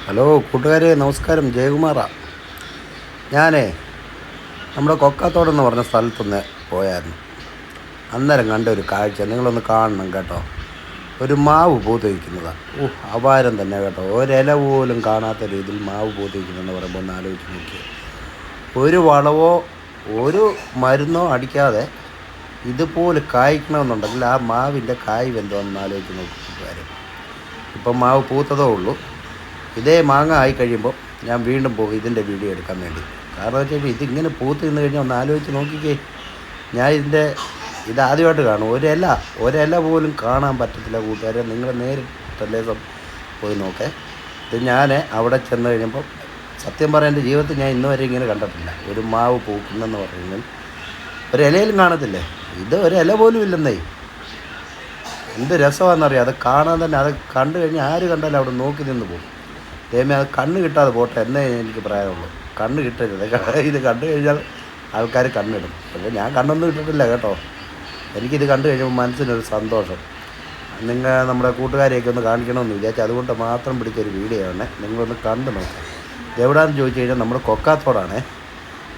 Hello കൂട്ടുകാരെ, നമസ്കാരം. ജയകുമാറാ. ഞാനേ നമ്മുടെ കൊക്കാത്തോടെന്ന് പറഞ്ഞ സ്ഥലത്തൊന്ന് പോയായിരുന്നു. അന്നേരം കണ്ട ഒരു കാഴ്ച നിങ്ങളൊന്ന് കാണണം കേട്ടോ. ഒരു മാവ് പൂത്ത് വയ്ക്കുന്നതാണ്. അപാരം തന്നെ കേട്ടോ. ഒരില പോലും കാണാത്ത രീതിയിൽ മാവ് പൂത്ത് വയ്ക്കുന്നതെന്ന് പറയുമ്പോൾ ഒന്ന് ആലോചിച്ച് നോക്കി. ഒരു വളവോ ഒരു മരുന്നോ അടിക്കാതെ ഇതുപോലെ കായ്ക്കണമെന്നുണ്ടെങ്കിൽ ആ മാവിൻ്റെ കായ് വെന്തോന്ന് ആലോചിച്ച് നോക്കി കൂട്ടുകാരെ. ഇപ്പം മാവ് പൂത്തതേ ഉള്ളൂ. ഇതേ മാങ്ങ ആയി കഴിയുമ്പോൾ ഞാൻ വീണ്ടും പോകും ഇതിൻ്റെ വീഡിയോ എടുക്കാൻ വേണ്ടി. കാരണം വെച്ചാൽ ഇതിങ്ങനെ പൂത്ത് നിന്ന് കഴിഞ്ഞാൽ ഒന്ന് ആലോചിച്ച് നോക്കിക്കേ. ഞാൻ ഇതാദ്യമായിട്ട് കാണും. ഒരില പോലും കാണാൻ പറ്റത്തില്ല കൂട്ടുകാരെ. നിങ്ങൾ നേരിട്ടല്ലേ പോയി നോക്കേ. ഇത് ഞാൻ അവിടെ ചെന്ന് കഴിഞ്ഞപ്പോൾ സത്യം പറയാൻ എൻ്റെ ജീവിതത്തിൽ ഞാൻ ഇന്ന് വരെ ഇങ്ങനെ കണ്ടിട്ടില്ല. ഒരു മാവ് പൂക്കുന്നെന്ന് പറഞ്ഞാൽ ഒരിലയിലും കാണത്തില്ലേ. ഇത് ഒരില പോലും ഇല്ലെന്നേ. എന്ത് രസമാണെന്നറിയാം. അത് കാണാൻ തന്നെ. അത് കണ്ടു കഴിഞ്ഞാൽ ആര് കണ്ടാലും അവിടെ നോക്കി നിന്ന് പോകും. ദൈവമേ, അത് കണ്ണ് കിട്ടാതെ പോട്ടെ എന്നേ എനിക്ക് പറയാനുള്ളൂ. കണ്ണ് കിട്ടരുത്. ഇത് കണ്ടു കഴിഞ്ഞാൽ ആൾക്കാർ കണ്ണിടും. പക്ഷേ ഞാൻ കണ്ണൊന്നും ഇട്ടിട്ടില്ല കേട്ടോ. എനിക്കിത് കണ്ടു കഴിയുമ്പോൾ മനസ്സിനൊരു സന്തോഷം. നമ്മുടെ കൂട്ടുകാരെയൊക്കെ ഒന്ന് കാണിക്കണമെന്ന് വിചാരിച്ചു. അതുകൊണ്ട് മാത്രം പിടിച്ചൊരു വീഡിയോ ആണ്. നിങ്ങളൊന്ന് കണ്ടു നോക്കാം. എവിടെയാണെന്ന് ചോദിച്ചു കഴിഞ്ഞാൽ നമ്മുടെ കൊക്കാത്തോടാണ്.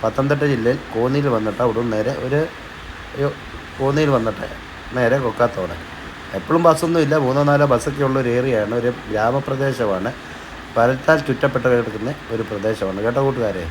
പത്തനംതിട്ട ജില്ലയിൽ കോന്നിയിൽ വന്നിട്ട് അവിടെ നേരെ കോന്നിയിൽ വന്നിട്ട് നേരെ കൊക്കാത്തോട്. എപ്പോഴും ബസ്സൊന്നും ഇല്ല. 3-4 ബസ്സൊക്കെ ഉള്ളൊരു ഏരിയയാണ്. ഒരു ഗ്രാമപ്രദേശമാണ്. പരത്താൽ ചുറ്റപ്പെട്ട് കിടക്കുന്ന ഒരു പ്രദേശമാണ് കേട്ടോ കൂട്ടുകാരെ.